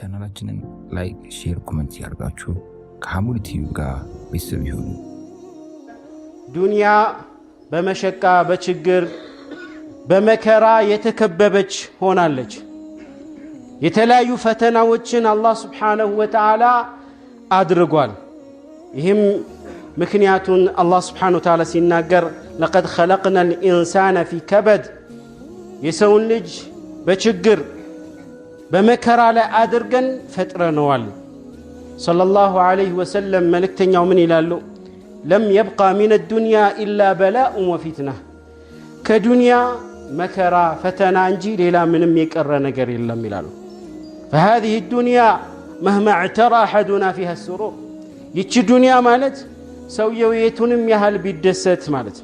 ቻናላችንን ላይክ፣ ሼር፣ ኮሜንት ያርጋችሁ ከሐሙድ ቲዩብ ጋር ቤተሰብ ይሁኑ። ዱንያ በመሸቃ በችግር በመከራ የተከበበች ሆናለች። የተለያዩ ፈተናዎችን አላህ Subhanahu Wa Ta'ala አድርጓል። ይህም ምክንያቱን አላህ Subhanahu Wa Ta'ala ሲናገር لقد خلقنا الإنسان في كبد የሰውን ልጅ በችግር በመከራ ላይ አድርገን ፈጥረነዋል። ሰለላሁ ዐለይሂ ወሰለም መልእክተኛው ምን ይላሉ? لم يبقى من الدنيا إلا بلاء وفتنة ከዱንያ መከራ ፈተና እንጂ ሌላ ምንም የቀረ ነገር የለም ይላሉ። فهذه الدنيا مهما اعترى أحدنا فيها السرور ይቺ ዱንያ ማለት ሰውየው የቱንም ያህል ቢደሰት ማለት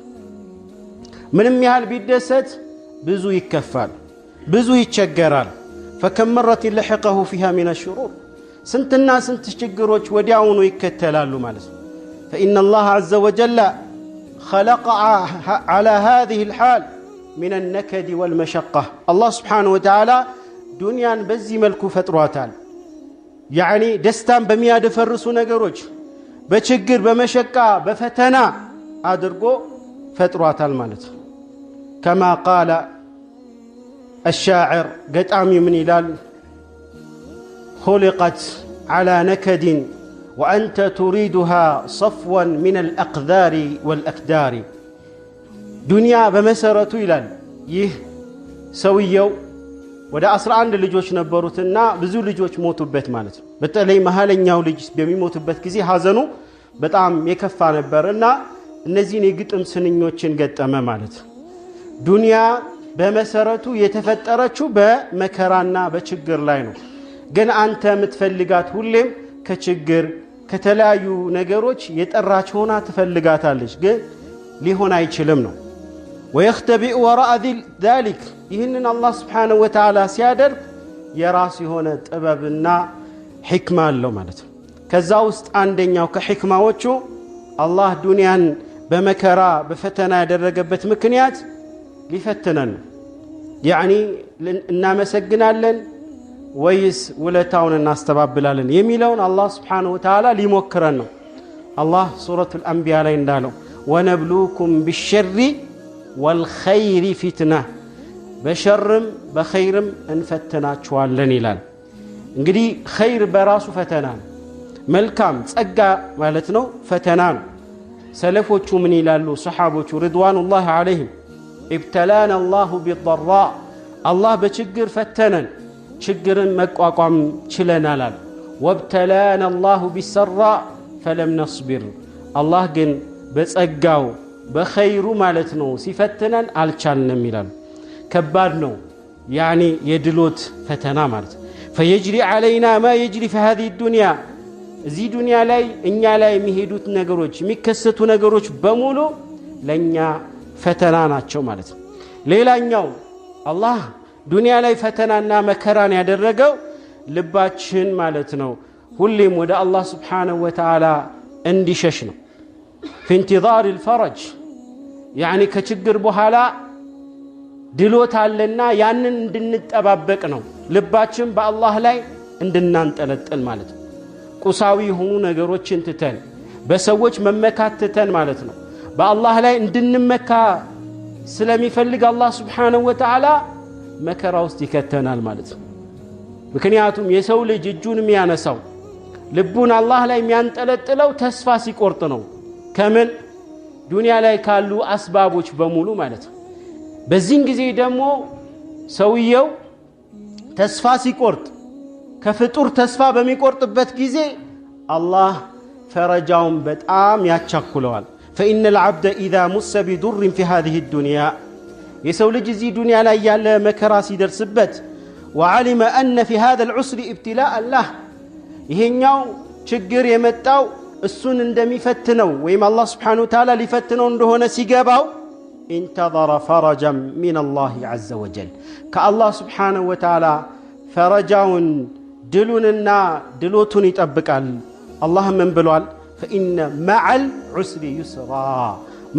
ምንም ያህል ቢደሰት ብዙ ይከፋል፣ ብዙ ይቸገራል። فكم مرة لحقه فيها من الشرور ስንትና ስንት ችግሮች ወዲያውኑ ይከተላሉ ማለት ነው። فإن الله عز وجل خلق على هذه الحال من النكد والمشقة. الله سبحانه وتعالى دنيان بزي ملكو فطراتال يعني دستان بمياد فرسو نقروج بچقر بمشقة بفتنا أدرقو فطراتال مالت. كما قال الشاعر قد آمي من إلال خلقت على نكد وأنت تريدها صفوا من الأقذار والأكدار. دنيا بمسرة إلال يه سويو ودا 11 ልጆች ነበሩትና ብዙ ልጆች ሞቱበት ማለት ነው። በተለይ መሐለኛው ልጅ በሚሞቱበት ጊዜ ሐዘኑ በጣም የከፋ ነበርና እነዚህን የግጥም ስንኞችን ገጠመ ማለት ነው። ዱንያ በመሰረቱ የተፈጠረችው በመከራና በችግር ላይ ነው። ግን አንተ የምትፈልጋት ሁሌም ከችግር ከተለያዩ ነገሮች የጠራች ሆና ትፈልጋታለች። ግን ሊሆን አይችልም ነው። ويختبئ وراء ذلك ይህንን አላህ Subhanahu Wa Ta'ala ሲያደርግ የራሱ የሆነ ጥበብና ሕክማ አለው ማለት ነው። ከዛ ውስጥ አንደኛው ከሕክማዎቹ አላህ ዱንያን በመከራ በፈተና ያደረገበት ምክንያት ሊፈትነን ነው። ያኒ እናመሰግናለን ወይስ ውለታውን እናስተባብላለን የሚለውን አላህ Subhanahu Wa Ta'ala ሊሞክረን ነው። አላህ ሱረቱል አንቢያ ላይ እንዳለው ወነብሉኩም ቢሸሪ والخير فتنة በሸርም በኸይርም እንፈትናችኋለን ይላል። እንግዲህ ኸይር በራሱ ፈተና ነው። መልካም ጸጋ ማለት ነው፣ ፈተና ነው። ሰለፎቹ ምን ይላሉ? ሰሃቦቹ ሪድዋኑላሂ ዐለይሂም ابتلانا الله بالضراء الله በችግር ፈተነን፣ ችግርን መቋቋም ችለናል። وابتلانا الله بالسراء فلم نصبر الله ግን በጸጋው በኸይሩ ማለት ነው ሲፈትነን አልቻልንም ይላል። ከባድ ነው ያኒ የድሎት ፈተና ማለት فيجري علينا ما يجري في هذه الدنيا እዚህ ዱንያ ላይ እኛ ላይ የሚሄዱት ነገሮች የሚከሰቱ ነገሮች በሙሉ ለኛ ፈተና ናቸው ማለት ነው። ሌላኛው አላህ ዱንያ ላይ ፈተናና መከራን ያደረገው ልባችን ማለት ነው ሁሌም ወደ አላህ Subhanahu Wa Ta'ala እንዲሸሽ ነው። في انتظار الفرج يعني ከችግር በኋላ ድሎት አለና ያንን እንድንጠባበቅ ነው። ልባችን በአላህ ላይ እንድናንጠለጥል ማለት ነው። ቁሳዊ የሆኑ ነገሮችን ትተን በሰዎች መመካት ትተን ማለት ነው በአላህ ላይ እንድንመካ ስለሚፈልግ አላህ Subhanahu Wa Ta'ala መከራ ውስጥ ይከተናል ማለት ነው። ምክንያቱም የሰው ልጅ እጁን የሚያነሳው ልቡን አላህ ላይ የሚያንጠለጥለው ተስፋ ሲቆርጥ ነው። ከምን ዱንያ ላይ ካሉ አስባቦች በሙሉ ማለት ነው። በዚህን ጊዜ ደግሞ ሰውየው ተስፋ ሲቆርጥ ከፍጡር ተስፋ በሚቆርጥበት ጊዜ አላህ ፈረጃውን በጣም ያቻኩለዋል። فإن العبد إذا مس بضر في هذه الدنيا የሰው ልጅ እዚህ ዱንያ ላይ ያለ መከራ ሲደርስበት وعلم أن في هذا العسر ابتلاء الله ይሄኛው ችግር የመጣው እሱን እንደሚፈትነው ወይም አላህ Subhanahu Wa Ta'ala ሊፈትነው እንደሆነ ሲገባው انتظر فرجا من الله عز وجل ከአላህ Subhanahu Wa Ta'ala ፈረጃውን ድሉንና ድሎቱን ይጠብቃል። አላህ ምን ብሏል? فإن مع العسر يسرا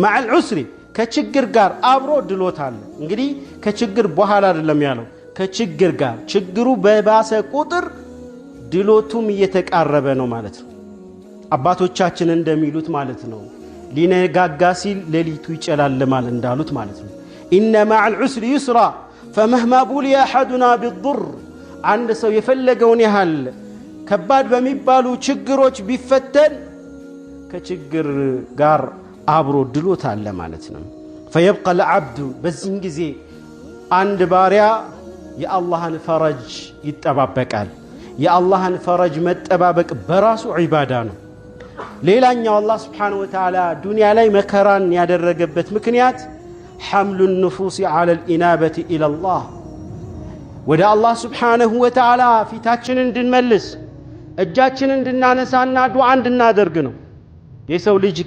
مع العسر ከችግር ጋር አብሮ ድሎት አለ። እንግዲህ ከችግር በኋላ አይደለም ያለው ከችግር ጋር ችግሩ በባሰ ቁጥር ድሎቱም እየተቃረበ ነው ማለት ነው። አባቶቻችን እንደሚሉት ማለት ነው ሊነጋጋ ሲል ሌሊቱ ይጨላልማል እንዳሉት ማለት ነው። ኢነ መዐል ዑስሪ ዩስራ ፈመህማ ቡሊየ አሐዱና ቢዱር አንድ ሰው የፈለገውን ያህል ከባድ በሚባሉ ችግሮች ቢፈተን ከችግር ጋር አብሮ ድሎት አለ ማለት ነው። ፈየብቀ ልዓብዱ በዚህን ጊዜ አንድ ባሪያ የአላህን ፈረጅ ይጠባበቃል። የአላህን ፈረጅ መጠባበቅ በራሱ ዒባዳ ነው። ሌላኛው አላህ ስብሓነሁ ወተዓላ ዱንያ ላይ መከራን ያደረገበት ምክንያት ሐምሉ ንፉስ ዐለ ልኢናበት ኢለላህ ወደ አላህ ስብሓነሁ ወተዓላ ፊታችንን እንድንመልስ እጃችንን እንድናነሳና ዱዓ እንድናደርግ ነው። የሰው ልጅ